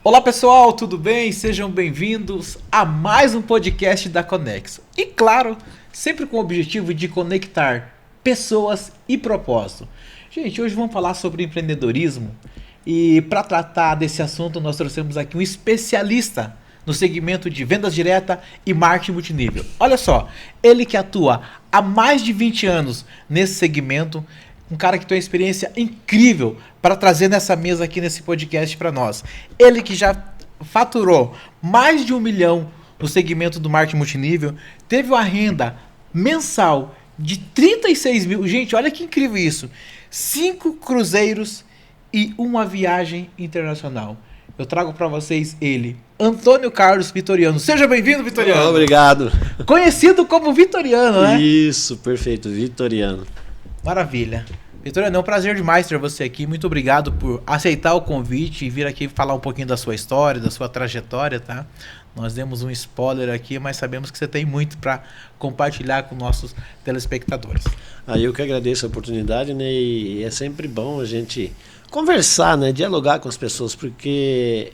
Olá pessoal, tudo bem? Sejam bem-vindos a mais um podcast da Conexo. E claro, sempre com o objetivo de conectar pessoas e propósito. Gente, hoje vamos falar sobre empreendedorismo e para tratar desse assunto nós trouxemos aqui um especialista no segmento de vendas direta e marketing multinível. Olha só, ele que atua há mais de 20 anos nesse segmento, um cara que tem uma experiência incrível para trazer nessa mesa aqui nesse podcast para nós. Ele que já faturou mais de 1 milhão no segmento do marketing multinível, teve uma renda mensal de 36 mil. Gente, olha que incrível isso. 5 cruzeiros e uma viagem internacional. Eu trago para vocês ele, Antônio Carlos Vitoriano. Seja bem-vindo, Vitoriano. Obrigado. Conhecido como Vitoriano, né? Isso, perfeito, Vitoriano. Maravilha. Vitoriano, é um prazer demais ter você aqui. Muito obrigado por aceitar o convite e vir aqui falar um pouquinho da sua história, da sua trajetória, tá? Nós demos um spoiler aqui, mas sabemos que você tem muito para compartilhar com nossos telespectadores. Eu que agradeço a oportunidade, né? E é sempre bom a gente conversar, né? Dialogar com as pessoas, porque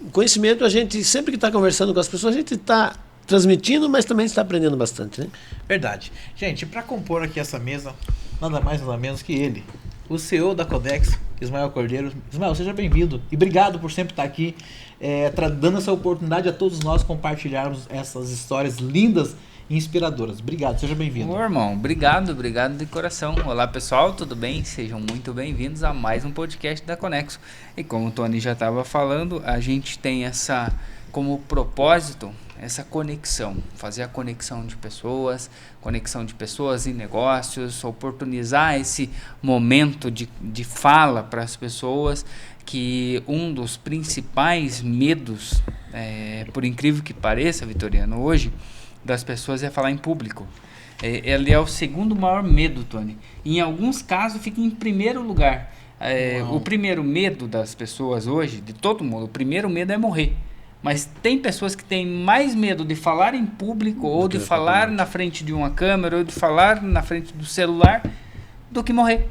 o conhecimento, a gente sempre que está conversando com as pessoas, a gente está transmitindo, mas também está aprendendo bastante, né? Verdade. Gente, para compor aqui essa mesa, nada mais nada menos que ele, o CEO da Codex, Ismael Cordeiro. Ismael, seja bem-vindo e obrigado por sempre estar aqui, dando essa oportunidade a todos nós compartilharmos essas histórias lindas e inspiradoras. Obrigado, seja bem-vindo. Ô, irmão, obrigado de coração. Olá, pessoal, tudo bem? Sejam muito bem-vindos a mais um podcast da Conexo. E como o Tony já estava falando, a gente tem essa como propósito, essa conexão, fazer a conexão de pessoas e negócios, oportunizar esse momento de fala para as pessoas, que um dos principais medos, por incrível que pareça, Vitoriano, hoje, das pessoas é falar em público. Ele é o segundo maior medo, Tony. Em alguns casos fica em primeiro lugar. O primeiro medo das pessoas hoje, de todo mundo, o primeiro medo é morrer. Mas tem pessoas que têm mais medo de falar em público, ou de falar na frente de uma câmera, ou de falar na frente do celular, do que morrer.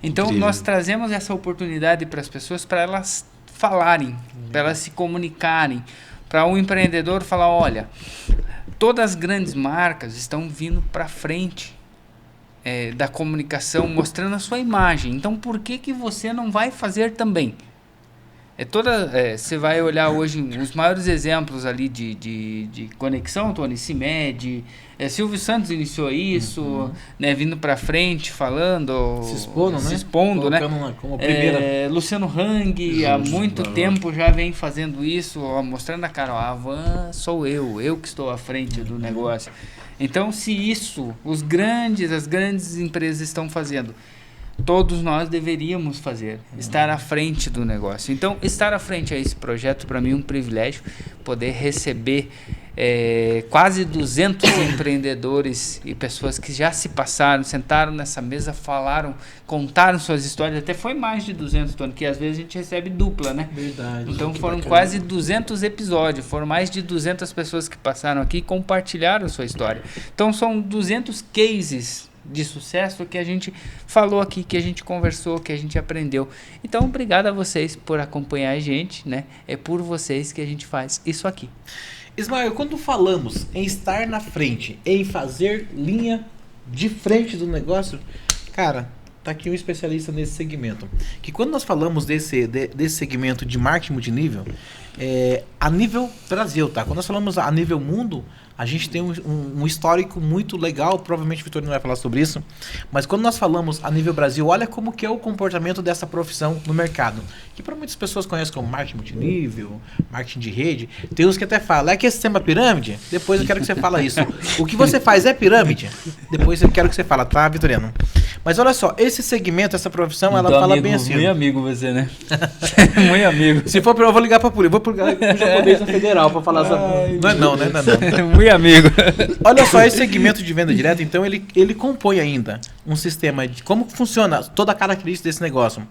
Então nós trazemos essa oportunidade para as pessoas, para elas falarem, para elas se comunicarem, para um empreendedor falar, olha, todas as grandes marcas estão vindo para frente da comunicação, mostrando a sua imagem. Então por que você não vai fazer também? Você vai olhar hoje os maiores exemplos ali de conexão, Tony, CIMED, Silvio Santos iniciou isso, né, vindo para frente, falando, se expondo, né? Como primeira. Luciano Hang há muito tempo já vem fazendo isso, mostrando a cara, a Van sou eu que estou à frente do negócio. Então, se isso as grandes empresas estão fazendo, todos nós deveríamos fazer, estar à frente do negócio. Então, estar à frente a esse projeto, para mim, é um privilégio, poder receber quase 200 empreendedores e pessoas que já se passaram, sentaram nessa mesa, falaram, contaram suas histórias. Até foi mais de 200, Tony, que às vezes a gente recebe dupla, né? Verdade. Então, foram quase 200 episódios, foram mais de 200 pessoas que passaram aqui e compartilharam sua história. Então, são 200 cases de sucesso que a gente falou aqui, que a gente conversou, que a gente aprendeu. Então, obrigado a vocês por acompanhar a gente, né? É por vocês que a gente faz isso aqui. Ismael, quando falamos em estar na frente, em fazer linha de frente do negócio, cara, tá aqui um especialista nesse segmento. Que quando nós falamos desse segmento de marketing multinível, a nível Brasil, tá? Quando nós falamos a nível mundo, a gente tem um histórico muito legal, provavelmente o Vitor não vai falar sobre isso, mas quando nós falamos a nível Brasil, olha como que é o comportamento dessa profissão no mercado, que para muitas pessoas conhecem como marketing multinível, marketing de rede, tem uns que até falam, é que esse sistema pirâmide? Depois eu quero que você fale isso. O que você faz é pirâmide? Depois eu quero que você fale, tá, Vitoriano? Mas olha só, esse segmento, essa profissão, então, ela fala bem assim. Muito amigo você, né? Muito amigo. Se for pra eu vou ligar pra polícia, vou ligar pro japonês da federal pra falar essa... Não é não. Muito amigo. Olha só, esse segmento de venda direta, então, ele compõe ainda um sistema de como funciona toda a característica desse negócio.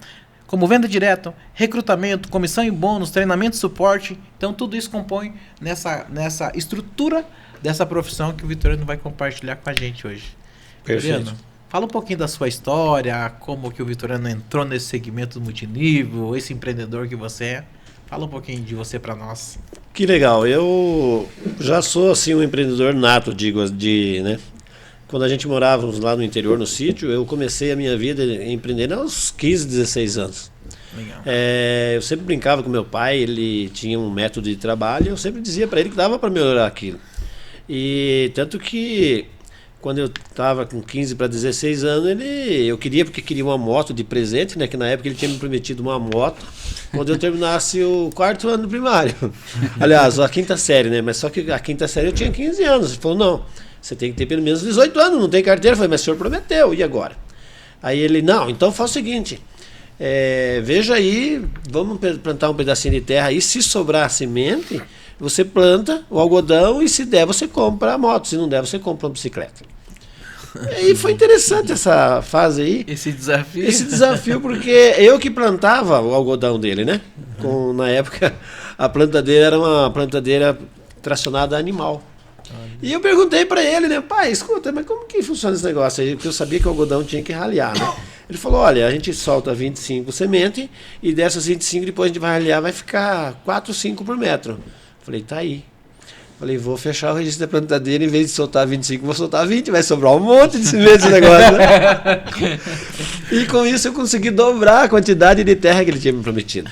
Como venda direta, recrutamento, comissão e bônus, treinamento e suporte. Então, tudo isso compõe nessa estrutura dessa profissão que o Vitoriano vai compartilhar com a gente hoje. Perfeito. Vitoriano, fala um pouquinho da sua história, como que o Vitoriano entrou nesse segmento do multinível, esse empreendedor que você é. Fala um pouquinho de você para nós. Que legal. Eu já sou assim um empreendedor nato, né? Quando a gente morávamos lá no interior, no sítio, eu comecei a minha vida empreendendo aos 15, 16 anos. Legal. Eu sempre brincava com meu pai, ele tinha um método de trabalho, eu sempre dizia para ele que dava para melhorar aquilo. E tanto que quando eu estava com 15 para 16 anos, eu queria uma moto de presente, né? Que na época ele tinha me prometido uma moto quando eu terminasse o 4º ano primário. Aliás, a 5ª série, né? Mas só que a 5ª série eu tinha 15 anos. Ele falou, não, você tem que ter pelo menos 18 anos, não tem carteira. Eu falei, mas o senhor prometeu, e agora? Aí ele, não, então faz o seguinte, veja aí, vamos plantar um pedacinho de terra aí, se sobrar semente, você planta o algodão e se der você compra a moto, se não der você compra uma bicicleta. E foi interessante essa fase aí. Esse desafio. Esse desafio, porque eu que plantava o algodão dele, né? Na época, a plantadeira era uma plantadeira tracionada a animal. E eu perguntei para ele, né? Pai, escuta, mas como que funciona esse negócio aí? Porque eu sabia que o algodão tinha que ralhar, né? Ele falou, olha, a gente solta 25 sementes e dessas 25 depois a gente vai ralhar, vai ficar 4, 5 por metro. Falei, tá aí. Falei, vou fechar o registro da plantadeira, em vez de soltar 25, vou soltar 20, vai sobrar um monte de semente esse negócio, né? E com isso eu consegui dobrar a quantidade de terra que ele tinha me prometido.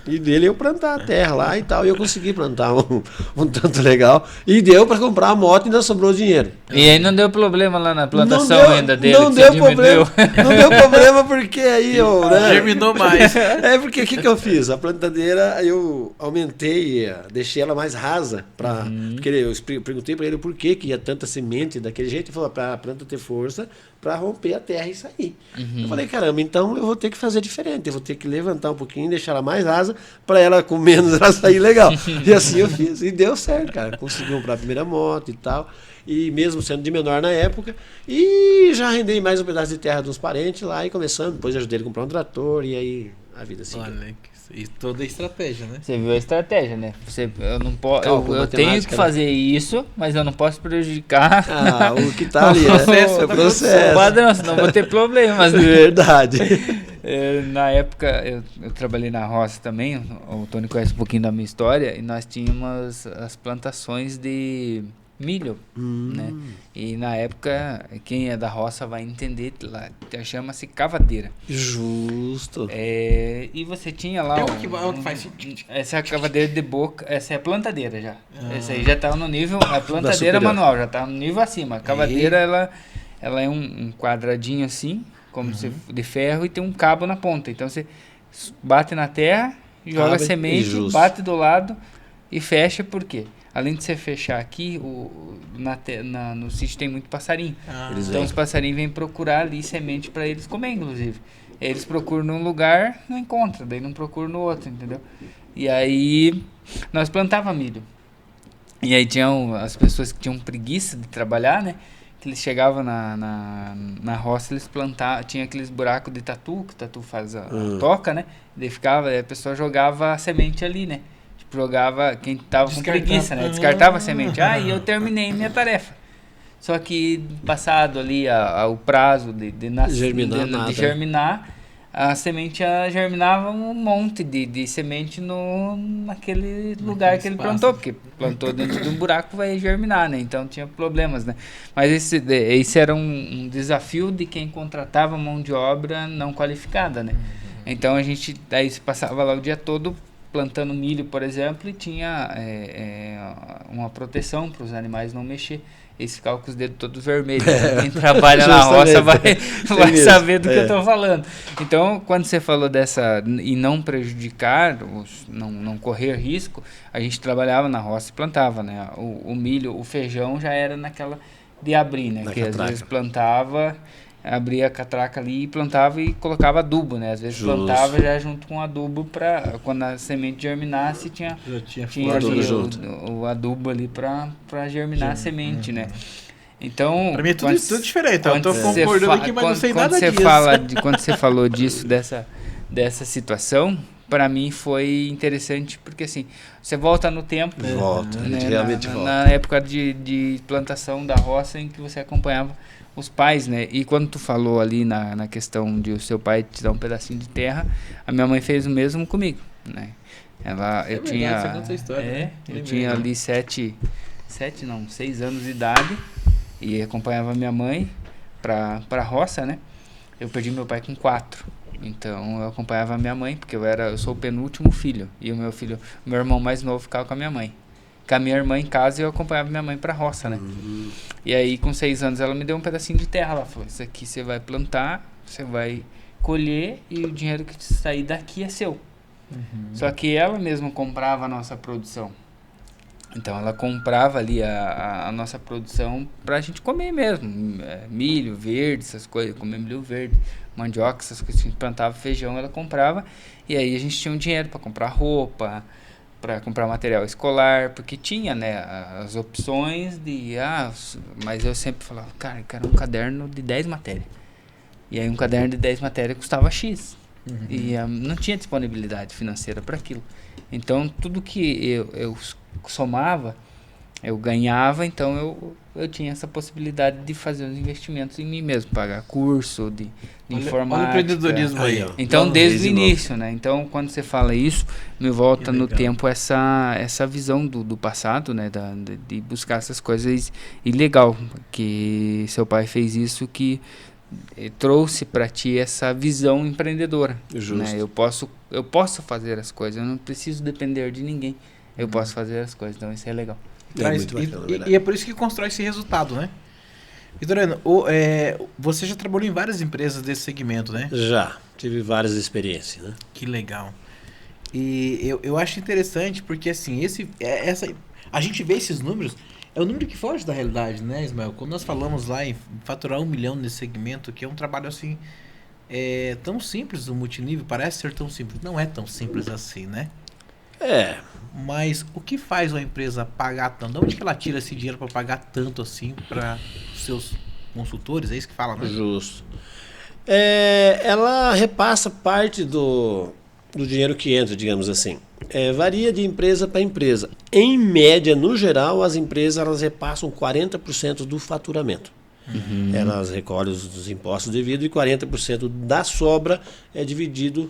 E dele eu plantar a terra lá e tal, e eu consegui plantar um tanto legal. E deu para comprar a moto e ainda sobrou dinheiro. E aí não deu problema lá na plantação ainda dele? Não deu problema. Não deu problema porque aí eu... Né? Germinou mais. Porque o que eu fiz? A plantadeira eu aumentei, deixei ela mais rasa. Porque eu perguntei para ele por que ia tanta semente daquele jeito. Ele falou, para a planta ter força, para romper a terra e sair. Eu falei, caramba, então eu vou ter que fazer diferente. Eu vou ter que levantar um pouquinho, deixar ela mais rasa, para ela com menos ela sair legal. E assim eu fiz. E deu certo, cara. Consegui comprar a primeira moto e tal. E mesmo sendo de menor na época. E já arrendei mais um pedaço de terra de uns parentes lá e começando. Depois ajudei ele a comprar um trator e aí a vida seguiu. Olha, e toda a estratégia, né? Você viu a estratégia, né? Eu não posso, Cálculo, eu tenho que matemática, fazer isso, mas eu não posso prejudicar O que tá ali, né? o processo. padrão, senão vou ter problemas, né? Verdade. Na época eu trabalhei na roça também, o Tony conhece um pouquinho da minha história, e nós tínhamos as plantações de milho, né? E na época, quem é da roça vai entender, lá chama-se cavadeira. Justo. E você tinha lá faz... essa é a cavadeira de boca, essa é a plantadeira já. Essa aí já tá no nível, a plantadeira manual já tá no nível acima. A cavadeira ela é um quadradinho assim, como se de ferro, e tem um cabo na ponta. Então você bate na terra, joga a semente, bate do lado e fecha. Por quê? Além de você fechar aqui, no sítio tem muito passarinho. Então os passarinhos vêm procurar ali semente para eles comer, inclusive. Eles procuram num lugar, não encontram, daí não procuram no outro, entendeu? E aí nós plantávamos milho. E aí tinham as pessoas que tinham preguiça de trabalhar, né? Que eles chegavam na roça, eles plantavam, tinha aqueles buracos de tatu, que o tatu faz a toca, né? Daí a pessoa jogava a semente ali, né? Jogava, quem tava com preguiça, né? Descartava a semente. E eu terminei minha tarefa. Só que passado ali o prazo de germinar, a semente germinava um monte de semente naquele lugar que ele plantou, porque plantou dentro de um buraco, vai germinar, né? Então tinha problemas, né? Mas esse era um desafio de quem contratava mão de obra não qualificada, né? Então a gente daí se passava lá o dia todo plantando milho, por exemplo, e tinha uma proteção para os animais não mexer. Eles ficavam com os dedos todos vermelhos. Quem trabalha na roça vai saber do que eu estou falando. Então, quando você falou dessa e não prejudicar, não correr risco, a gente trabalhava na roça e plantava, né? O milho, o feijão já era naquela de abrir, né? Que às vezes plantava, abria a catraca ali e plantava e colocava adubo, né? Às vezes plantava já junto com adubo para quando a semente germinasse tinha ali o adubo ali para germinar a semente, né? Então, para mim é tudo diferente. Eu tô concordando aqui, mas não sei nada disso. Quando você falou disso, dessa situação, para mim foi interessante porque assim, você volta no tempo, né? Realmente volta. Na época de plantação da roça em que você acompanhava os pais, né? E quando tu falou ali na questão de o seu pai te dar um pedacinho de terra, a minha mãe fez o mesmo comigo, né? Eu verdade, tinha, você conta essa história, né? eu Lembrei. tinha ali 6 anos de idade e acompanhava minha mãe pra roça, né? Eu perdi meu pai com 4. Então eu acompanhava a minha mãe, porque eu sou o penúltimo filho. E o meu irmão mais novo ficava com a minha mãe. Com a minha irmã em casa, eu acompanhava minha mãe pra roça, né? E aí com 6 anos ela me deu um pedacinho de terra. Ela falou, isso aqui você vai plantar, você vai colher e o dinheiro que sair daqui é seu. Só que ela mesma comprava a nossa produção. Então ela comprava ali a nossa produção pra gente comer mesmo. Milho verde, essas coisas, comer milho verde, mandioca, essas coisas. A gente plantava feijão, ela comprava. E aí a gente tinha um dinheiro pra comprar roupa, pra comprar material escolar, porque tinha, né, as opções de... mas eu sempre falava, cara, eu quero um caderno de 10 matérias. E aí um caderno de 10 matérias custava X. E não tinha disponibilidade financeira para aquilo. Então tudo que eu somava, eu ganhava, então eu tinha essa possibilidade de fazer os investimentos em mim mesmo, pagar curso de informática. Olha o empreendedorismo aí. Então desde o início, né? Então quando você fala isso, me volta no tempo essa visão do passado, né? De buscar essas coisas. E legal que seu pai fez isso, que trouxe para ti essa visão empreendedora. Justo. Né? Eu posso fazer as coisas, eu não preciso depender de ninguém. Eu posso fazer as coisas, então isso é legal. Muito bacana, e é por isso que constrói esse resultado, né? Vitoriano, você já trabalhou em várias empresas desse segmento, né? Já, tive várias experiências, né? Que legal. E eu acho interessante porque, assim, a gente vê esses números, é um número que foge da realidade, né, Ismael? Quando nós falamos lá em faturar 1 milhão nesse segmento, que é um trabalho, assim, tão simples do multinível, parece ser tão simples. Não é tão simples assim, né? Mas o que faz uma empresa pagar tanto? De onde que ela tira esse dinheiro para pagar tanto assim para seus consultores? É isso que fala, né? Justo. Ela repassa parte do dinheiro que entra, digamos assim. Varia de empresa para empresa. Em média, no geral, as empresas elas repassam 40% do faturamento. Elas recolhem os impostos devidos e 40% da sobra é dividido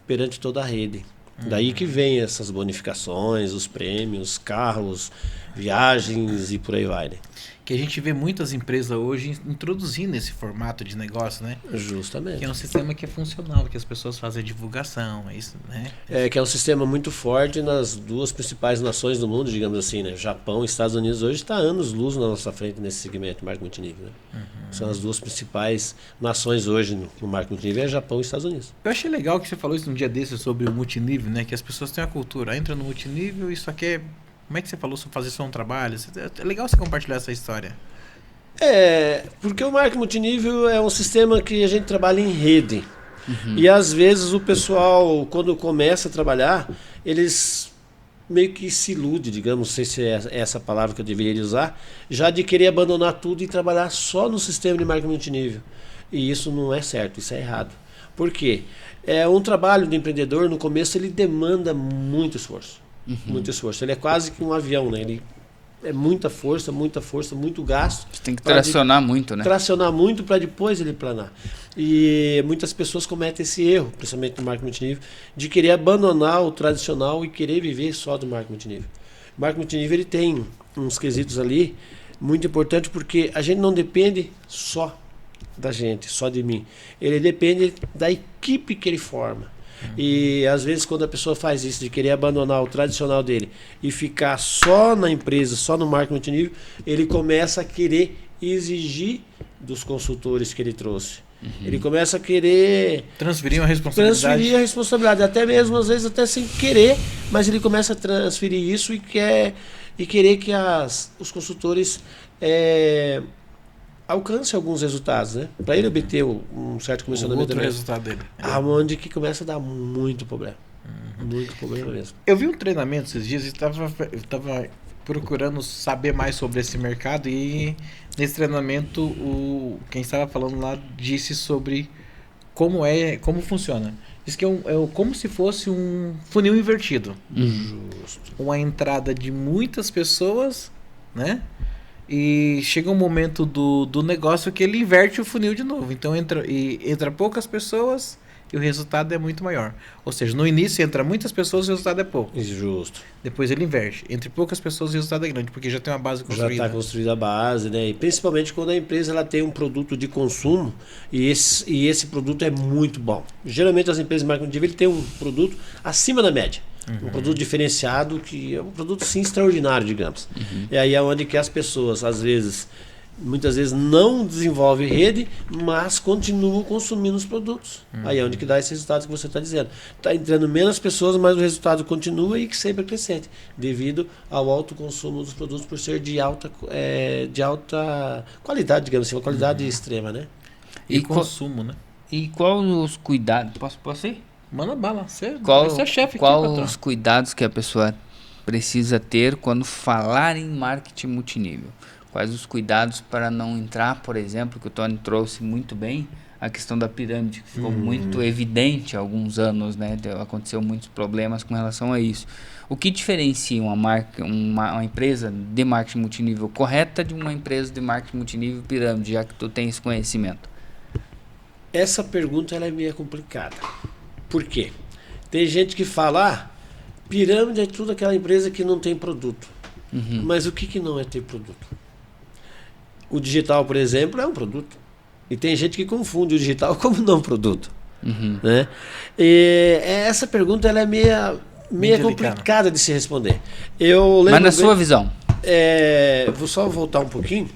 perante toda a rede. Daí que vem essas bonificações, os prêmios, carros, viagens e por aí vai, né? Que a gente vê muitas empresas hoje introduzindo esse formato de negócio, né? Justamente. Que é um sistema que é funcional, que as pessoas fazem a divulgação, é isso, né? Que é um sistema muito forte nas duas principais nações do mundo, digamos assim, né? Japão e Estados Unidos hoje está anos-luz na nossa frente nesse segmento, marketing multinível, né? São as duas principais nações hoje no marketing multinível, é Japão e Estados Unidos. Eu achei legal que você falou isso um dia desses sobre o multinível, né? Que as pessoas têm a cultura, entra no multinível e só quer... Como é que você falou sobre fazer só um trabalho? É legal você compartilhar essa história. Porque o marketing multinível é um sistema que a gente trabalha em rede. E às vezes o pessoal, quando começa a trabalhar, eles meio que se ilude, digamos, não sei se é essa palavra que eu deveria usar, já de querer abandonar tudo e trabalhar só no sistema de marketing multinível. E isso não é certo, isso é errado. Por quê? Um trabalho do empreendedor, no começo, ele demanda muito esforço. Muito esforço. Ele é quase que um avião, né? Ele é muita força, muito gasto. Você tem que tracionar muito, né? Tracionar muito para depois ele planar. E muitas pessoas cometem esse erro, principalmente no marketing multinível, de querer abandonar o tradicional e querer viver só do marketing multinível. O marketing multinível ele tem uns quesitos ali muito importantes, porque a gente não depende só da gente, só de mim. Ele depende da equipe que ele forma. E às vezes quando a pessoa faz isso, de querer abandonar o tradicional dele e ficar só na empresa, só no marketing multinível, ele começa a querer exigir dos consultores que ele trouxe. Ele começa a querer transferir a responsabilidade, até mesmo às vezes até sem querer, mas ele começa a transferir isso e querer que os consultores alcance alguns resultados, né? Para ele obter um certo comissionamento. Outro resultado dele. Onde que começa a dar muito problema. Muito problema mesmo. Eu vi um treinamento esses dias e estava procurando saber mais sobre esse mercado e nesse treinamento quem estava falando lá disse sobre como funciona. Diz que é como se fosse um funil invertido. Justo. Uma entrada de muitas pessoas, né? E chega um momento do negócio que ele inverte o funil de novo. Então entra poucas pessoas e o resultado é muito maior. Ou seja, no início entra muitas pessoas e o resultado é pouco. Justo. Depois ele inverte. Entre poucas pessoas o resultado é grande, porque já tem uma base Já construída. está construída a base, né? E principalmente quando a empresa ela tem um produto de consumo e esse produto é muito bom. Geralmente as empresas de marketing multinível ele tem um produto acima da média. Um produto diferenciado, que é um produto sim extraordinário, digamos. E aí é onde que as pessoas, muitas vezes não desenvolvem rede, mas continuam consumindo os produtos. Aí é onde que dá esses resultados que você está dizendo. Está entrando menos pessoas, mas o resultado continua e que sempre é crescente, devido ao alto consumo dos produtos, por ser de alta qualidade, digamos assim, uma qualidade extrema, né? E consumo, né? E qual os cuidados? Posso ir? Manda bala. Você é chefe aqui, Qual patrão. os cuidados que a pessoa precisa ter quando falar em marketing multinível? Quais os cuidados para não entrar, por exemplo, que o Tony trouxe muito bem, a questão da pirâmide, que ficou muito evidente há alguns anos, né? Aconteceu muitos problemas com relação a isso. O que diferencia uma empresa de marketing multinível correta de uma empresa de marketing multinível pirâmide, já que tu tem esse conhecimento? Essa pergunta ela é meio complicada. Por quê? Tem gente que fala, pirâmide é tudo aquela empresa que não tem produto. Mas o que não é ter produto? O digital, por exemplo, é um produto. E tem gente que confunde o digital como não produto. Né? E essa pergunta ela é meio complicada de se responder. Mas na sua visão? Vou só voltar um pouquinho.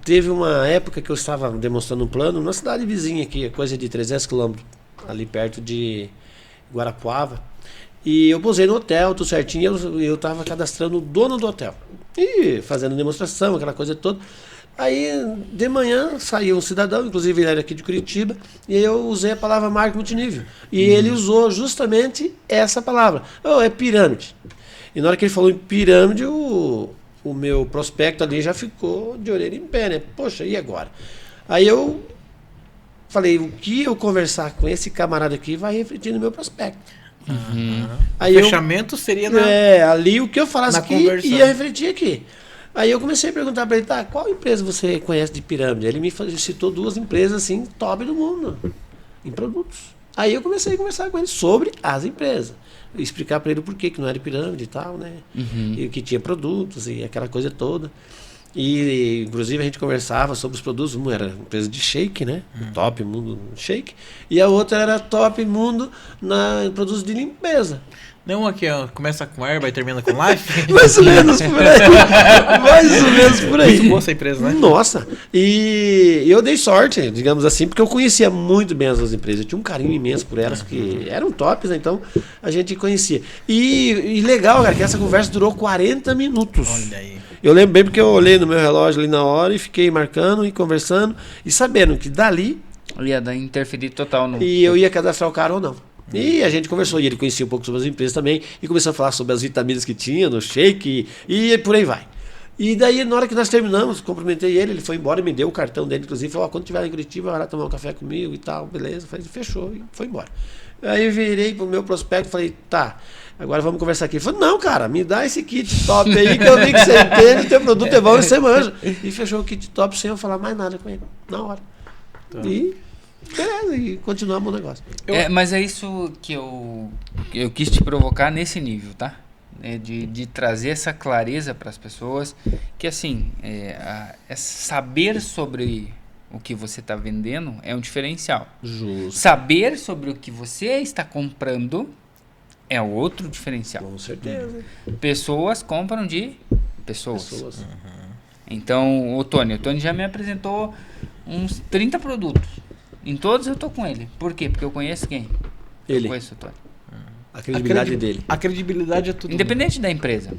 Teve uma época que eu estava demonstrando um plano numa cidade vizinha aqui, coisa de 300 quilômetros, ali perto de Guarapuava. E eu posei no hotel, tudo certinho, eu estava cadastrando o dono do hotel. E fazendo demonstração, aquela coisa toda. Aí, de manhã, saiu um cidadão, inclusive ele era aqui de Curitiba, e eu usei a palavra marketing multinível. E ele usou justamente essa palavra. É pirâmide. E na hora que ele falou em pirâmide, o meu prospecto ali já ficou de orelha em pé, né? Poxa, e agora? Aí eu falei, o que eu conversar com esse camarada aqui vai refletir no meu prospecto. Aí O fechamento seria ali o que eu falasse aqui ia refletir aqui. Aí eu comecei a perguntar para ele, qual empresa você conhece de pirâmide? Ele me citou 2 empresas assim, top do mundo, em produtos. Aí eu comecei a conversar com ele sobre as empresas. Explicar para ele o porquê que não era pirâmide e tal, né? E que tinha produtos e aquela coisa toda. E inclusive a gente conversava sobre os produtos. Uma era empresa de shake, né? Top mundo shake. E a outra era top mundo em produtos de limpeza. Não, aqui começa com erva e termina com life? Mais ou menos por aí. Mais ou menos por aí. Muito boa essa empresa, né? Nossa. E eu dei sorte, digamos assim, porque eu conhecia muito bem as 2 empresas. Eu tinha um carinho imenso por elas, que eram tops, né? Então a gente conhecia. E legal, cara, que essa conversa durou 40 minutos. Olha aí. Eu lembro bem porque eu olhei no meu relógio ali na hora e fiquei marcando e conversando e sabendo que dali Ia interferir total no... E eu ia cadastrar o cara ou não. E a gente conversou, e ele conhecia um pouco sobre as empresas também, e começou a falar sobre as vitaminas que tinha no shake, e por aí vai. E daí, na hora que nós terminamos, cumprimentei ele foi embora e me deu o cartão dele, inclusive, falou, quando tiver em Curitiba, vai lá tomar um café comigo e tal, beleza. Falei, fechou, e foi embora. Aí eu virei pro meu prospecto e falei, agora vamos conversar aqui. Ele falou, não, cara, me dá esse kit top aí, que eu vi que você entende, teu produto é bom e você manja. E fechou o kit top sem eu falar mais nada com ele, na hora. E... beleza, e continuamos o negócio. Mas é isso que eu quis te provocar nesse nível, tá? De trazer essa clareza para as pessoas, que assim, saber sobre o que você está vendendo é um diferencial. Justo. Saber sobre o que você está comprando é outro diferencial. Com certeza. Pessoas compram de pessoas. Então, o Tony já me apresentou uns 30 produtos. Em todos eu tô com ele. Por quê? Porque eu conheço quem? Ele. Eu conheço o Tony. A credibilidade dele. A credibilidade é tudo. Independente da empresa.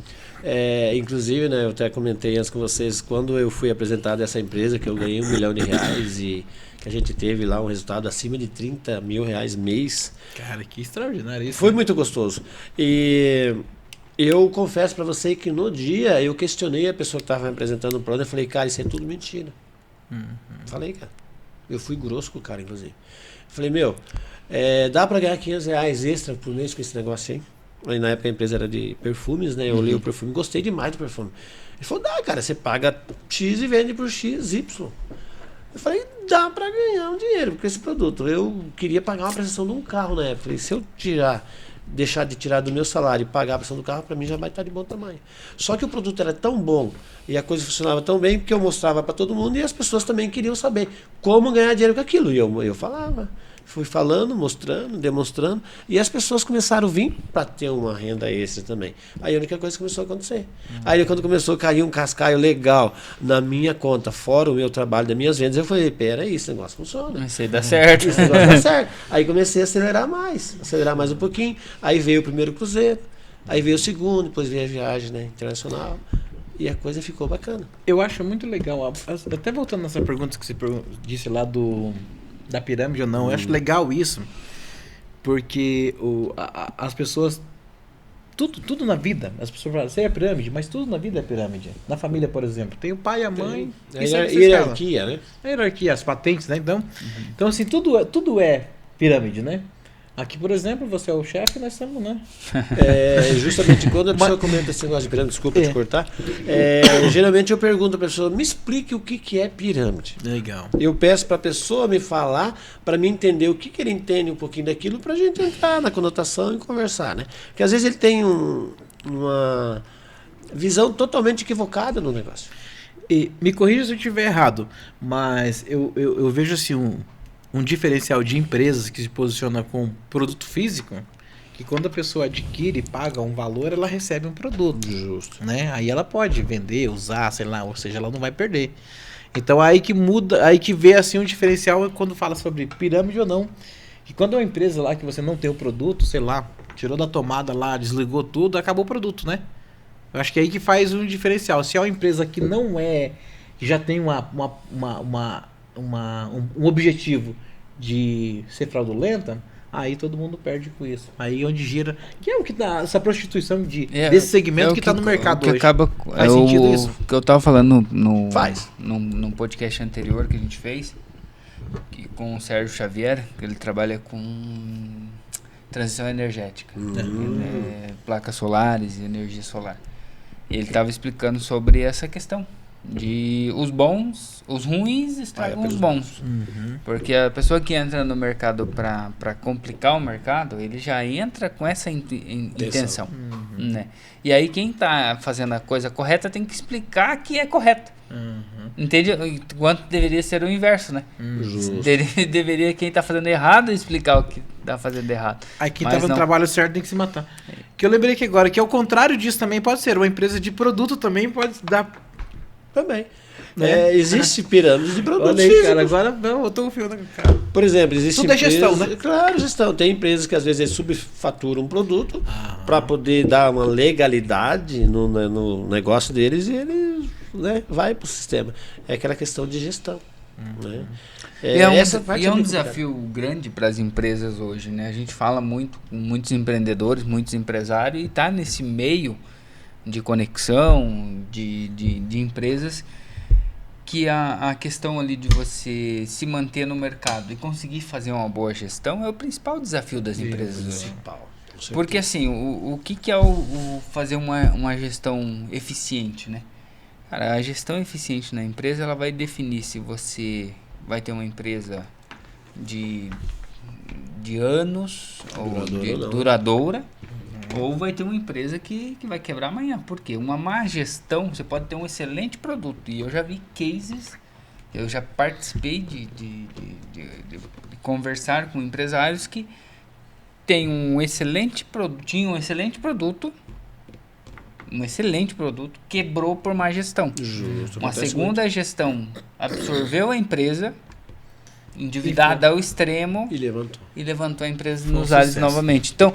Inclusive, né, eu até comentei antes com vocês, quando eu fui apresentado essa empresa, que eu ganhei R$1 milhão e que a gente teve lá um resultado acima de R$30 mil mês. Cara, que extraordinário isso. Foi muito gostoso. E eu confesso para você que no dia eu questionei a pessoa que estava me apresentando o plano e falei, cara, isso é tudo mentira. Falei, cara. Eu fui grosso com o cara, inclusive. Falei, dá pra ganhar R$500 extra por mês com esse negócio aí? Aí na época a empresa era de perfumes, né? Eu olhei o perfume, gostei demais do perfume. Ele falou, dá, cara, você paga X e vende por X, Y. Eu falei, dá para ganhar um dinheiro com esse produto. Eu queria pagar uma prestação de um carro na época. Falei, se eu deixar de tirar do meu salário e pagar a prestação do carro, para mim já vai estar de bom tamanho. Só que o produto era tão bom e a coisa funcionava tão bem que eu mostrava para todo mundo e as pessoas também queriam saber como ganhar dinheiro com aquilo. E eu falava. Fui falando, mostrando, demonstrando, e as pessoas começaram a vir para ter uma renda extra também. Aí a única coisa começou a acontecer. Aí quando começou a cair um cascaio legal na minha conta, fora o meu trabalho, das minhas vendas, eu falei, peraí, esse negócio funciona. Isso aí dá certo. Esse negócio dá certo. Aí comecei a acelerar mais um pouquinho. Aí veio o primeiro cruzeiro, aí veio o segundo, depois veio a viagem, né, internacional. E a coisa ficou bacana. Eu acho muito legal, até voltando nessa pergunta que você disse lá da pirâmide ou não, eu acho legal isso, porque as pessoas, tudo na vida, as pessoas falam, você é pirâmide, mas tudo na vida é pirâmide. Na família, por exemplo, tem o pai e a mãe, a hierarquia, né? A hierarquia, as patentes, né? Então assim, tudo é pirâmide, né? Aqui, por exemplo, você é o chefe, nós estamos, né? Justamente quando a pessoa comenta esse negócio de pirâmide, desculpa te cortar, geralmente eu pergunto à pessoa, me explique o que é pirâmide. Legal. Eu peço para a pessoa me falar, para mim entender o que ele entende um pouquinho daquilo, para a gente entrar na conotação e conversar, né? Porque às vezes ele tem uma visão totalmente equivocada no negócio. E me corrija se eu estiver errado, mas eu vejo assim um diferencial de empresas que se posiciona com produto físico, que quando a pessoa adquire e paga um valor, ela recebe um produto. Justo. Né? Aí ela pode vender, usar, sei lá, ou seja, ela não vai perder. Então aí que muda, aí que vê assim um diferencial quando fala sobre pirâmide ou não. E quando é uma empresa lá que você não tem o produto, sei lá, tirou da tomada lá, desligou tudo, acabou o produto, né? Eu acho que é aí que faz um diferencial. Se é uma empresa que não é, que já tem um objetivo de ser fraudulenta, aí todo mundo perde com isso. Aí onde gira, que é o que dá essa prostituição desse segmento que está no mercado que hoje. Faz sentido isso? Que eu estava falando num podcast anterior que a gente fez com o Sérgio Xavier, que ele trabalha com transição energética, placas solares e energia solar. E ele estava explicando sobre essa questão de os ruins estragam os bons. Porque a pessoa que entra no mercado para complicar o mercado, ele já entra com essa intenção. Né? E aí quem está fazendo a coisa correta tem que explicar que é correta. Entende? Enquanto deveria ser o inverso, né? Deveria quem está fazendo errado explicar o que está fazendo errado. Aí quem está fazendo o trabalho certo tem que se matar. Que eu lembrei que agora, que ao contrário disso também pode ser. Uma empresa de produto também pode dar... Também. Né? Existe pirâmide de produtos. Olha aí, cara, agora eu tô confiando, cara. Por exemplo, existe tudo empresa, é gestão, né? Claro, gestão. Tem empresas que às vezes subfaturam um produto para poder dar uma legalidade no negócio deles e eles, né, vai para o sistema. É aquela questão de gestão. Né? É um desafio grande para as empresas hoje, né? A gente fala muito com muitos empreendedores, muitos empresários e está nesse meio de conexão de empresas que a questão ali de você se manter no mercado e conseguir fazer uma boa gestão é o principal desafio das empresas hoje. Porque assim, o que é fazer uma gestão eficiente, né? Cara, a gestão eficiente na empresa, ela vai definir se você vai ter uma empresa de anos ou duradoura, ou vai ter uma empresa que vai quebrar amanhã. Por quê? Uma má gestão, você pode ter um excelente produto. E eu já vi cases, eu já participei de conversar com empresários que tinham um excelente produto, quebrou por má gestão. Justo, uma segunda gestão absorveu a empresa, endividada ao extremo, e levantou a empresa nos ares novamente. Então,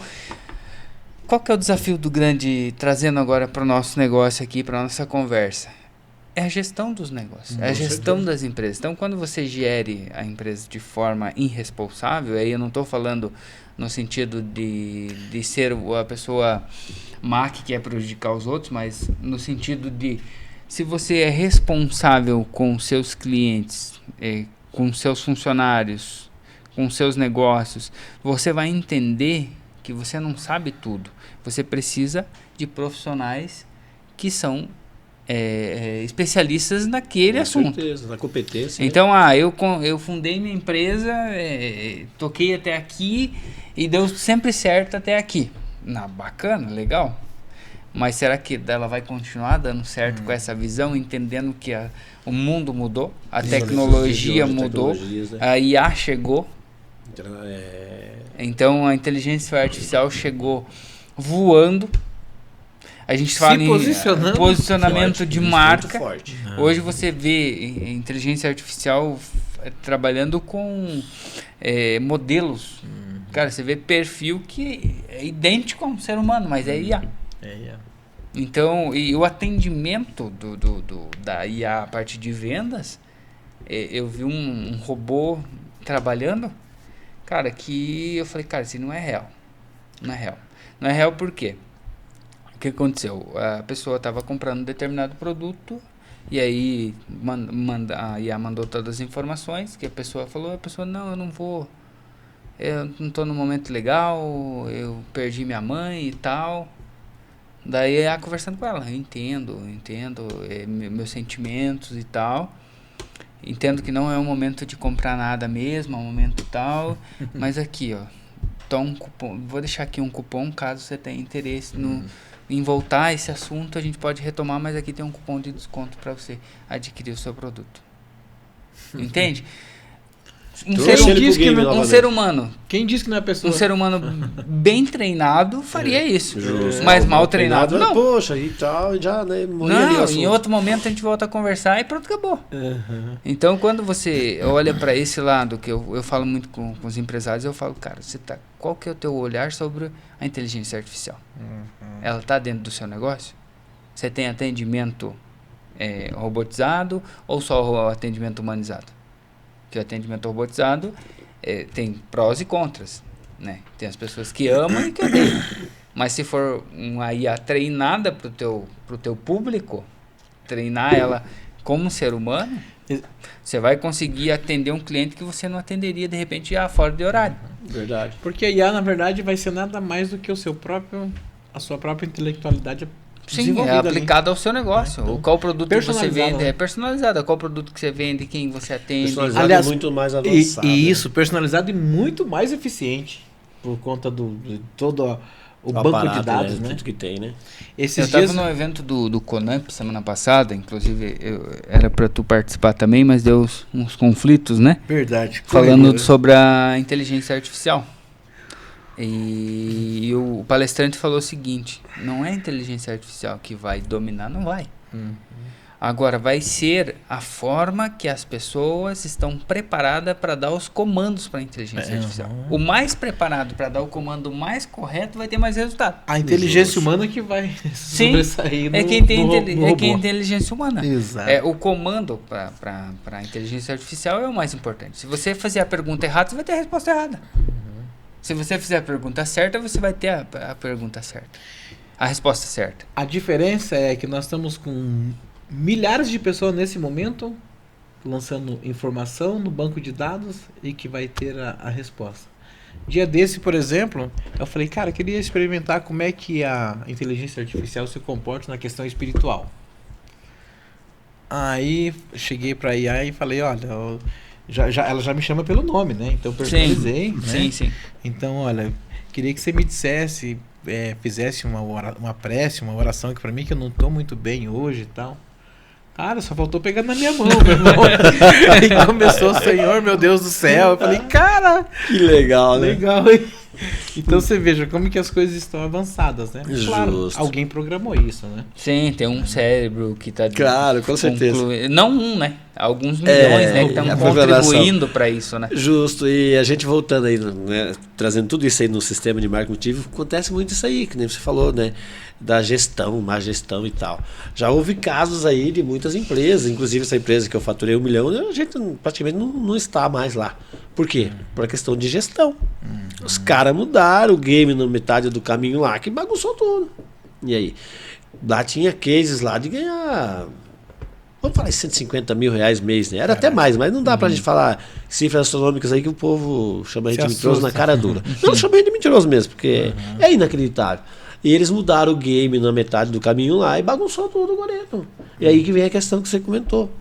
qual que é o desafio do grande, trazendo agora para o nosso negócio aqui, para a nossa conversa? É a gestão dos negócios, é a gestão das empresas. Então, quando você gere a empresa de forma irresponsável, aí eu não estou falando no sentido de ser a pessoa má que quer prejudicar os outros, mas no sentido de, se você é responsável com seus clientes, com seus funcionários, com seus negócios, você vai entender que você não sabe tudo. Você precisa de profissionais que são especialistas naquele Com assunto. certeza, na competência. Então, eu fundei minha empresa, toquei até aqui e deu sempre certo até aqui. Bacana, legal. Mas será que ela vai continuar dando certo com essa visão, entendendo que o mundo mudou, a tecnologia mudou, né? a IA chegou. Então a inteligência artificial chegou voando. A gente fala em posicionamento forte, de marca. forte. Hoje você vê inteligência artificial trabalhando com modelos. Cara, você vê perfil que é idêntico a um ser humano, mas é IA. Então, e o atendimento da IA a partir de vendas, eu vi um robô trabalhando, cara, que eu falei, cara, isso não é real. Não é real. Não é real por quê? O que aconteceu? A pessoa estava comprando um determinado produto e aí a IA mandou todas as informações que a pessoa falou, não, eu não vou, eu não estou no momento legal, eu perdi minha mãe e tal. Daí conversando com ela, eu entendo meus sentimentos e tal, entendo que não é o momento de comprar nada mesmo, é um momento tal, mas aqui, ó, toma um cupom, vou deixar aqui um cupom caso você tenha interesse em voltar a esse assunto, a gente pode retomar, mas aqui tem um cupom de desconto para você adquirir o seu produto. Entende? Um ser humano. Quem disse que não é pessoa? Um ser humano bem treinado faria isso. Justo. Mas mal treinado, não. Poxa, e tal, já, né? Não, em outro momento a gente volta a conversar e pronto, acabou. Então, quando você olha para esse lado, que eu falo muito com os empresários, eu falo, cara, qual que é o teu olhar sobre a inteligência artificial? Ela está dentro do seu negócio? Você tem atendimento robotizado ou só o atendimento humanizado? Que o atendimento robotizado tem prós e contras, né? Tem as pessoas que amam e que odeiam. Mas se for uma IA treinada pro teu público, treinar ela como ser humano, você vai conseguir atender um cliente que você não atenderia de repente fora de horário. Verdade. Porque a IA, na verdade, vai ser nada mais do que a sua própria intelectualidade. Sim, é aplicado ao seu negócio. Então, qual produto que você vende é personalizado. Qual produto que você vende, quem você atende. Personalizado. Aliás, muito mais avançado. E isso, personalizado e muito mais eficiente. Por conta de todo o banco aparato, de dados, né? Tudo que tem, né? Eu estava no evento do Conamp semana passada, inclusive era para tu participar também, mas deu uns conflitos, né? Verdade. Falando sobre a inteligência artificial. E o palestrante falou o seguinte: não é a inteligência artificial que vai dominar, não vai. Agora vai ser a forma que as pessoas estão preparadas para dar os comandos para a inteligência artificial. O mais preparado para dar o comando mais correto vai ter mais resultado. A inteligência humana que vai sobressair no quem tem inteligência humana. Exato. O comando para a inteligência artificial é o mais importante. Se você fazer a pergunta errada, você vai ter a resposta errada. Se você fizer a pergunta certa, você vai ter a pergunta certa. A resposta certa. A diferença é que nós estamos com milhares de pessoas nesse momento lançando informação no banco de dados e que vai ter a resposta. Dia desse, por exemplo, eu falei, cara, eu queria experimentar como é que a inteligência artificial se comporta na questão espiritual. Aí cheguei para a IA e falei, olha, ela já me chama pelo nome, né? Então eu personalizei. Sim. Então, olha, queria que você me dissesse, fizesse uma prece, uma oração aqui pra mim, que eu não tô muito bem hoje e tal. Cara, só faltou pegar na minha mão, meu irmão. Aí começou, Senhor, meu Deus do céu. Eu falei, cara... Que legal, né? Legal, hein? Então você veja como que as coisas estão avançadas, né? Claro, alguém programou isso, né? Sim, tem um cérebro que está... Claro, com certeza. Não né? Alguns milhões, né? Que estão contribuindo para isso, né? Justo. E a gente voltando aí, né? Trazendo tudo isso aí no sistema de marketing multinível, acontece muito isso aí, que nem você falou, né? Da gestão, má gestão e tal. Já houve casos aí de muitas empresas, inclusive essa empresa que eu faturei 1 milhão, a gente praticamente não está mais lá. Por quê? Por questão de gestão. Os caras mudaram o game na metade do caminho lá, que bagunçou tudo. E aí? Lá tinha cases lá de ganhar, vamos falar, R$150 mil mês, né? Era até mais, mas não dá pra gente falar cifras astronômicas aí que o povo chama a gente de mentiroso na cara dura. Não, chama a gente de mentiroso mesmo, porque é inacreditável. E eles mudaram o game na metade do caminho lá e bagunçou tudo, Goreto. E aí que vem a questão que você comentou,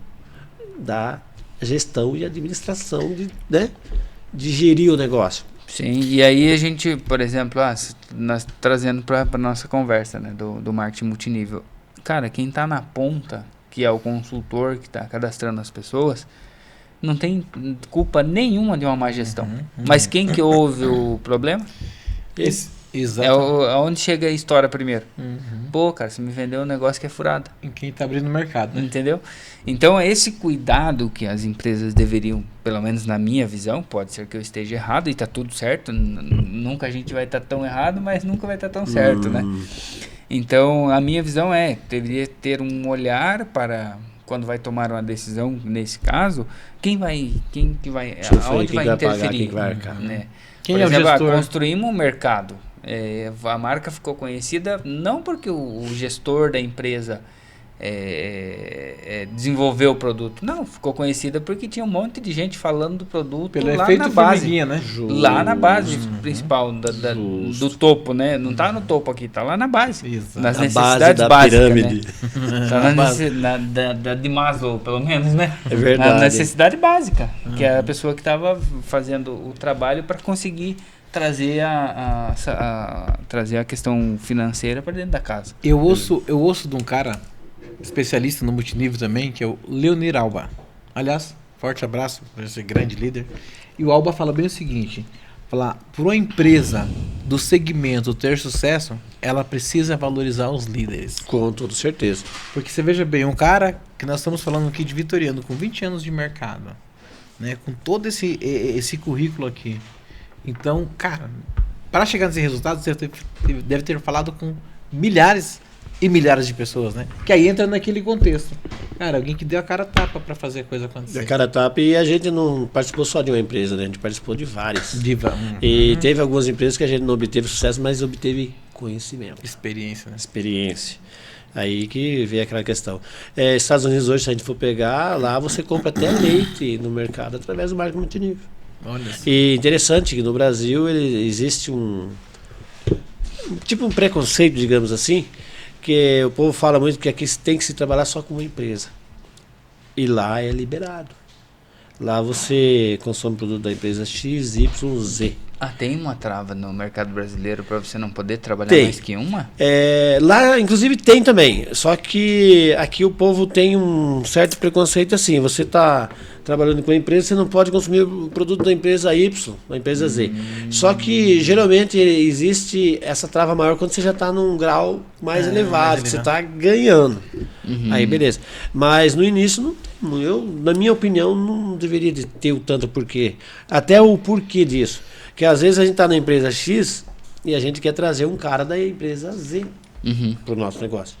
da gestão e administração, de gerir o negócio. Sim, e aí a gente, por exemplo, nós trazendo para nossa conversa, né, do marketing multinível. Cara, quem está na ponta, que é o consultor que está cadastrando as pessoas, não tem culpa nenhuma de uma má gestão. Mas quem que ouve o problema? Exato. É onde chega a história primeiro. Pô, cara, você me vendeu um negócio que é furado. Em quem está abrindo o mercado, né? Entendeu? Então, é esse cuidado que as empresas deveriam, pelo menos na minha visão, pode ser que eu esteja errado e tá tudo certo. Nunca a gente vai estar tão errado, mas nunca vai estar tão certo, né? Então, a minha visão deveria ter um olhar para quando vai tomar uma decisão, nesse caso, quem que vai, aonde vai interferir, pagar, quem vai arcar. né? Quem Por é exemplo, o gestor? construímos um mercado. A marca ficou conhecida não porque o gestor da empresa desenvolveu o produto. Não, ficou conhecida porque tinha um monte de gente falando do produto Pelo lá efeito na base. formiguinha, né? Lá na base principal do topo, né? Não tá no topo aqui, tá lá na base. Exato. Nas A base necessidades da básicas, pirâmide. né? Tá da de Maslow, pelo menos, né? É verdade. Na necessidade básica, que é a pessoa que estava fazendo o trabalho para conseguir trazer trazer a questão financeira para dentro da casa. Eu ouço de um cara especialista no multinível também, que é o Leonir Alba. Aliás, forte abraço para esse grande líder. E o Alba fala bem o seguinte: para uma empresa do segmento ter sucesso, ela precisa valorizar os líderes. Com toda certeza. Porque você veja bem, um cara que nós estamos falando aqui de Vitoriano, com 20 anos de mercado, né, com todo esse currículo aqui. Então, cara, para chegar nesse resultado, você deve ter falado com milhares e milhares de pessoas, né? Que aí entra naquele contexto. Cara, alguém que deu a cara a tapa para fazer a coisa acontecer. A cara tapa, e a gente não participou só de uma empresa, né? A gente participou de várias. Diva. E teve algumas empresas que a gente não obteve sucesso, mas obteve conhecimento, Experiência, né? experiência. Aí que vem aquela questão. Estados Unidos hoje, se a gente for pegar, lá você compra até leite no mercado através do marketing multinível. Olha só. E interessante que no Brasil existe um preconceito, digamos assim, que o povo fala muito que aqui tem que se trabalhar só com uma empresa. E lá é liberado. Lá você consome produto da empresa X, Y, Z. Tem uma trava no mercado brasileiro para você não poder trabalhar Tem. mais que uma? Lá, inclusive, tem também. Só que aqui o povo tem um certo preconceito assim. Você está trabalhando com a empresa, você não pode consumir o produto da empresa Y, da empresa Z. Só que, geralmente, existe essa trava maior quando você já está num grau mais elevado, que você está ganhando. Aí, beleza. Mas, no início, na minha opinião, não deveria de ter o tanto porquê. Até o porquê disso. Porque às vezes a gente está na empresa X e a gente quer trazer um cara da empresa Z para o nosso negócio.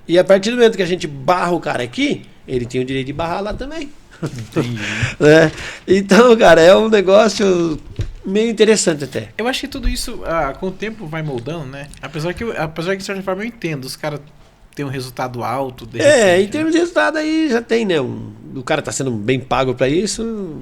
E a partir do momento que a gente barra o cara aqui, ele tem o direito de barrar lá também. Entendi. Né? Então, cara, é um negócio meio interessante até. Eu acho que tudo isso, com o tempo, vai moldando, né? Apesar que, de certa forma, eu entendo. Os caras têm um resultado alto. Em termos de resultado aí já tem, né? O cara está sendo bem pago para isso.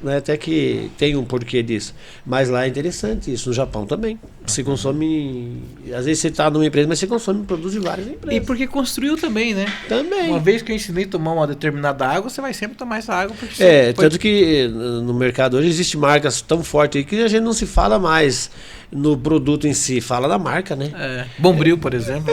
Né, até que tem um porquê disso. Mas lá é interessante isso. No Japão também. Você consome. Às vezes você está numa empresa, mas você consome produtos de várias empresas. E porque construiu também, né? Também. Uma vez que eu ensinei a tomar uma determinada água, você vai sempre tomar essa água. Porque tanto que no mercado hoje existe marcas tão fortes aí que a gente não se fala mais no produto em si, fala da marca, né? Bombril, por exemplo.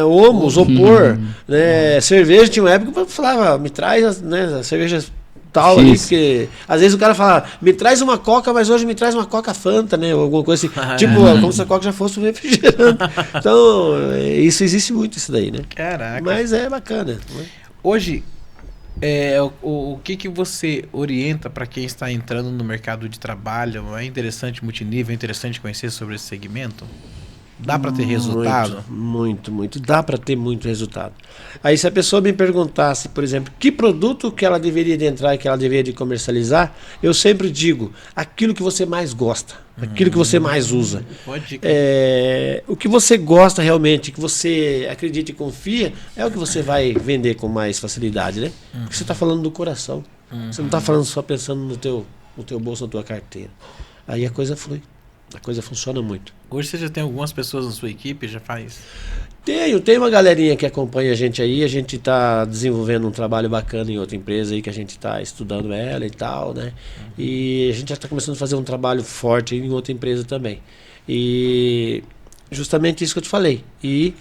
Omo, isopor, né? Cerveja, tinha uma época que eu falava, me traz as cervejas tal ali, porque às vezes o cara fala, me traz uma Coca, mas hoje me traz uma Coca Fanta, né? Ou alguma coisa assim. Tipo, como se a Coca já fosse um refrigerante. Então, isso existe muito, isso daí, né? Caraca. Mas é bacana. Né? Hoje, o que você orienta para quem está entrando no mercado de trabalho? É interessante multinível, é interessante conhecer sobre esse segmento? Dá para ter resultado? Muito. Dá para ter muito resultado. Aí se a pessoa me perguntasse, por exemplo, que produto que ela deveria de entrar e que ela deveria de comercializar, eu sempre digo, aquilo que você mais gosta, aquilo que você mais usa. O que você gosta realmente, que você acredita e confia, é o que você vai vender com mais facilidade, né? Porque você está falando do coração. Você não está falando só pensando no teu bolso, na tua carteira. Aí a coisa flui. A coisa funciona muito. Hoje você já tem algumas pessoas na sua equipe, já faz... Tem uma galerinha que acompanha a gente aí, a gente está desenvolvendo um trabalho bacana em outra empresa aí, que a gente está estudando ela e tal, né? E a gente já está começando a fazer um trabalho forte em outra empresa também. E justamente isso que eu te falei. E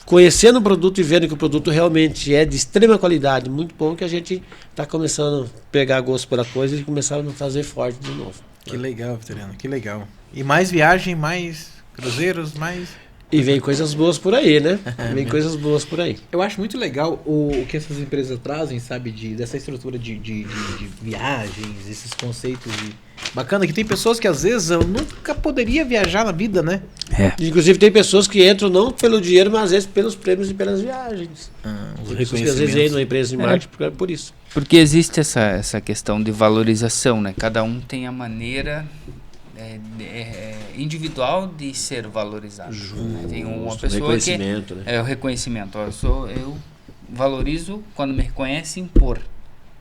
conhecendo o produto e vendo que o produto realmente é de extrema qualidade, muito bom, que a gente está começando a pegar gosto pela coisa e começando a fazer forte de novo. Que legal, Vitoriano, que legal. E mais viagem, mais cruzeiros, mais... E vem coisas boas por aí, né? Vem coisas boas por aí. Eu acho muito legal o que essas empresas trazem, sabe? Dessa estrutura de viagens, esses conceitos bacana, que tem pessoas que às vezes eu nunca poderia viajar na vida, né? Inclusive tem pessoas que entram não pelo dinheiro, mas às vezes pelos prêmios e pelas viagens. Os Tem pessoas que às vezes entram numa empresa de marketing por isso. Porque existe essa questão de valorização, né? Cada um tem a maneira individual de ser valorizado. Né? Tem uma pessoa reconhecimento, né? É o reconhecimento. Eu valorizo quando me reconhecem por.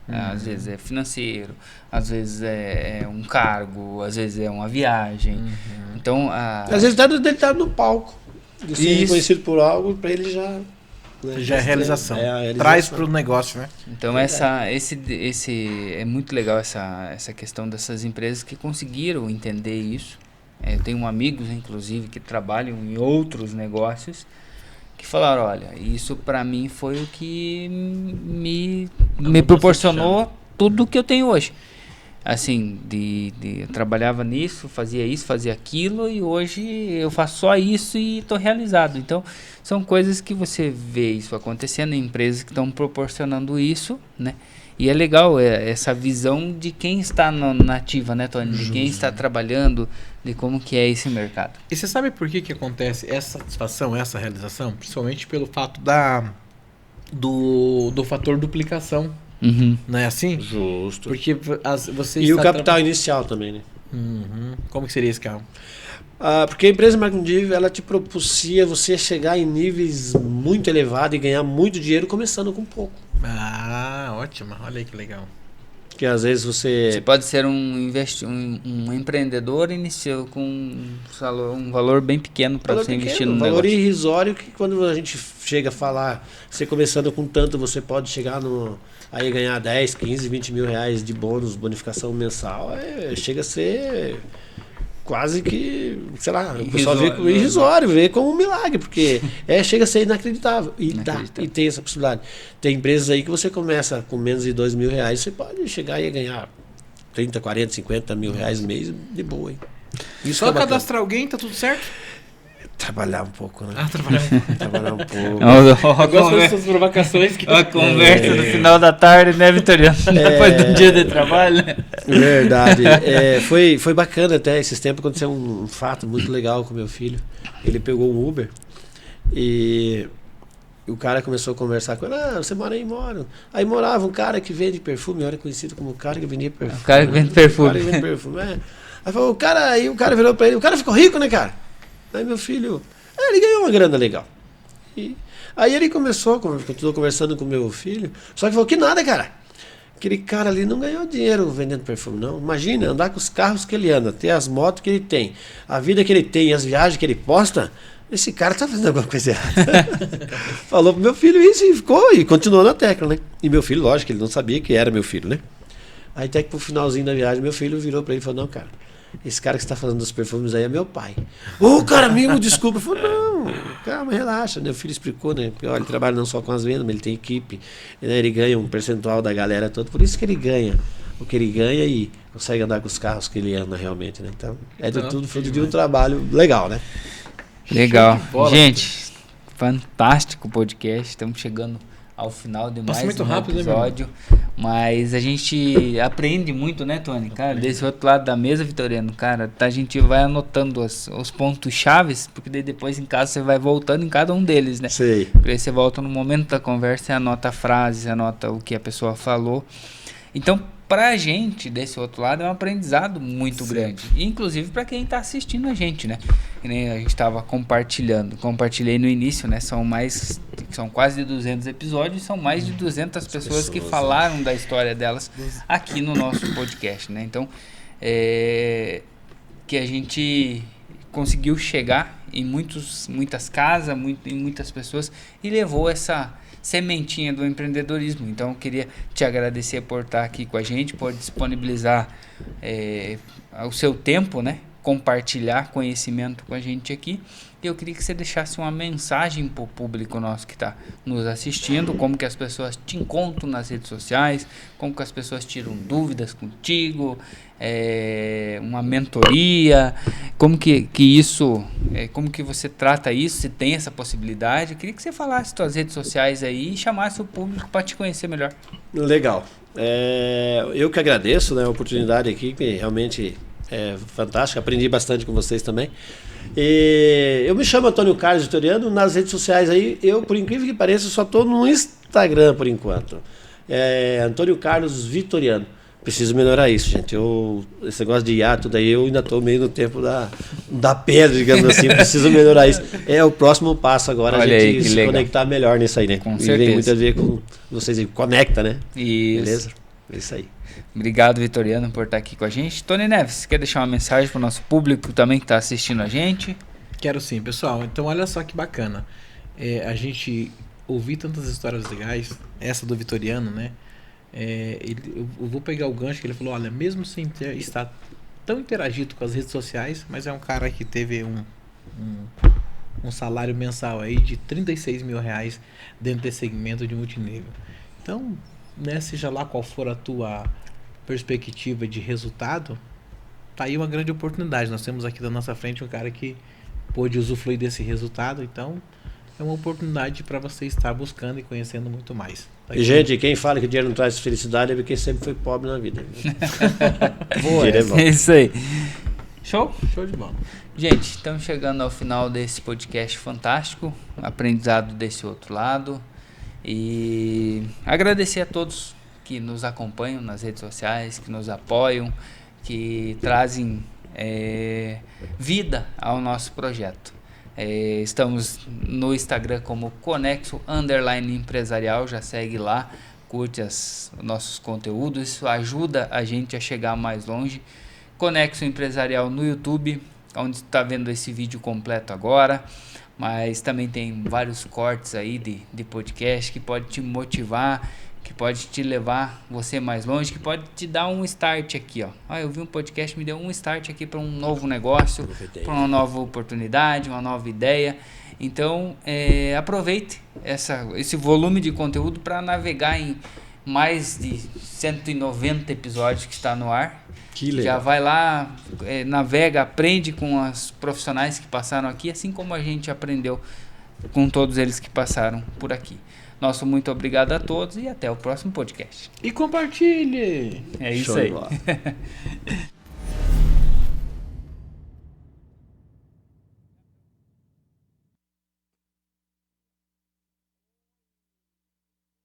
Às vezes é financeiro, às vezes é um cargo, às vezes é uma viagem. Então, às vezes ele está no palco. De ser reconhecido por algo, para ele já... Né? Já é realização. A realização. Traz para o negócio, né? Então esse é muito legal essa questão dessas empresas que conseguiram entender isso. Eu tenho amigos, inclusive, que trabalham em outros negócios que falaram, olha, isso para mim foi o que me proporcionou tudo que eu tenho hoje. Assim, eu trabalhava nisso, fazia isso, fazia aquilo, e hoje eu faço só isso e estou realizado. Então, são coisas que você vê isso acontecendo em empresas que estão proporcionando isso, né? E é legal essa visão de quem está na ativa, né, Tony? De quem está trabalhando, de como que é esse mercado. E você sabe por que acontece essa satisfação, essa realização? Principalmente pelo fato do fator duplicação. Não é assim? Justo. Porque você e o capital inicial também, né? Como que seria esse carro? Porque a empresa marketing digital, ela te propicia você chegar em níveis muito elevados e ganhar muito dinheiro começando com pouco. Ótimo. Olha aí que legal. Que às vezes Você pode ser um empreendedor e iniciou com um valor bem pequeno para você investir no valor negócio. irrisório, que quando a gente chega a falar, você começando com tanto, você pode chegar aí ganhar 10, 15, 20 mil reais de bônus, bonificação mensal, chega a ser quase que, sei lá, o pessoal vê como irrisório, vê como um milagre, porque chega a ser inacreditável. E tem essa possibilidade. Tem empresas aí que você começa com menos de 2 mil reais, você pode chegar e ganhar 30, 40, 50 mil reais mês de boa, hein? Isso só cadastrar alguém, tá tudo certo? Trabalhar um pouco, né? Trabalhar um pouco. Eu gosto dessas provocações. A conversa no final da tarde, né, Vitoriano? Depois do dia de trabalho. Verdade. Foi bacana até. Esses tempos aconteceu um fato muito legal com meu filho. Ele pegou um Uber e o cara começou a conversar com ele. Você mora aí? Moro. Aí morava um cara que vende perfume, era conhecido como o cara que vendia perfume. O cara que vende perfume. O cara que vende perfume, Aí falou, o cara virou pra ele, o cara ficou rico, né, cara? Aí meu filho, ele ganhou uma grana legal. E aí ele continuou conversando com meu filho, só que falou que nada, cara. Aquele cara ali não ganhou dinheiro vendendo perfume, não. Imagina, andar com os carros que ele anda, ter as motos que ele tem, a vida que ele tem, as viagens que ele posta, esse cara tá fazendo alguma coisa errada. Falou pro meu filho isso e continuou na tecla, né? E meu filho, lógico, ele não sabia que era meu filho, né? Aí até que pro finalzinho da viagem, meu filho virou pra ele e falou, não, cara, esse cara que está falando dos perfumes aí é meu pai. Cara, amigo, desculpa. Eu falei, não, calma, relaxa. Meu filho explicou, né? Porque, olha, ele trabalha não só com as vendas, mas ele tem equipe. Né? Ele ganha um percentual da galera toda. Por isso que ele ganha o que ele ganha e consegue andar com os carros que ele anda realmente, né? Então, tudo fruto de um trabalho legal, né? Legal. Gente, fantástico podcast. Estamos chegando ao final de mais muito um rápido, episódio, mas a gente aprende muito, né, Tony? Cara, desse outro lado da mesa, Vitoriano, cara, a gente vai anotando os pontos chaves, porque daí depois em casa você vai voltando em cada um deles, né? Sei. Porque aí você volta no momento da conversa e anota a frase, anota o que a pessoa falou. Então, pra gente, desse outro lado, é um aprendizado muito grande. Inclusive para quem tá assistindo a gente, né? Que nem a gente estava compartilhei no início, né? São quase de 200 episódios, são mais de 200 pessoas que falaram da história delas aqui no nosso podcast, né? Então, que a gente conseguiu chegar em muitas casas, em muitas pessoas e levou essa sementinha do empreendedorismo. Então eu queria te agradecer por estar aqui com a gente, por disponibilizar o seu tempo, né? Compartilhar conhecimento com a gente aqui. E eu queria que você deixasse uma mensagem para o público nosso que está nos assistindo, como que as pessoas te encontram nas redes sociais, como que as pessoas tiram dúvidas contigo, uma mentoria, como que isso, como que você trata isso, se tem essa possibilidade. Eu queria que você falasse suas redes sociais aí e chamasse o público para te conhecer melhor. Legal. Eu que agradeço, né, a oportunidade aqui, que realmente é fantástico, aprendi bastante com vocês também. Eu me chamo Antônio Carlos Vitoriano, nas redes sociais aí, eu, por incrível que pareça, só estou no Instagram por enquanto. Antônio Carlos Vitoriano. Preciso melhorar isso, gente. Esse negócio de hiato, daí eu ainda estou meio no tempo da pedra, digamos assim. Preciso melhorar isso. É o próximo passo agora. Olha a gente aí, se legal. Conectar melhor nisso aí, né? Com e certeza. vem muito a ver com vocês aí. Conecta, né? Isso. Beleza? É isso aí. Obrigado, Vitoriano, por estar aqui com a gente. Tony Neves, quer deixar uma mensagem para o nosso público também que está assistindo a gente? Quero sim, pessoal. Então olha só que bacana. A gente ouvir tantas histórias legais, essa do Vitoriano, né? Eu vou pegar o gancho que ele falou, olha, mesmo sem estar tão interagido com as redes sociais, mas é um cara que teve um salário mensal aí de R$36 mil dentro desse segmento de multinível. Então, né, seja lá qual for a tua perspectiva de resultado, tá aí uma grande oportunidade. Nós temos aqui da nossa frente um cara que pôde usufruir desse resultado, então é uma oportunidade para você estar buscando e conhecendo muito mais. Tá E, gente, quem fala que dinheiro não traz felicidade é porque sempre foi pobre na vida. Boa, É isso aí. Show? show de bola. Gente, estamos chegando ao final desse podcast fantástico, aprendizado desse outro lado, e agradecer a todos que nos acompanham nas redes sociais, que nos apoiam, que trazem vida ao nosso projeto. Estamos no Instagram como Conexo_empresarial, já segue lá, curte os nossos conteúdos, isso ajuda a gente a chegar mais longe. Conexo Empresarial no YouTube, onde está vendo esse vídeo completo agora, mas também tem vários cortes aí de podcast que pode te motivar, que pode te levar você mais longe, que pode te dar um start aqui, ó. Eu vi um podcast, me deu um start aqui para um novo negócio, para uma nova oportunidade, uma nova ideia. Então, aproveite esse volume de conteúdo para navegar em mais de 190 episódios que está no ar. Que legal. Já vai lá, navega, aprende com os profissionais que passaram aqui, assim como a gente aprendeu com todos eles que passaram por aqui. Nosso muito obrigado a todos e até o próximo podcast. E compartilhe! É isso Show de aí. bola.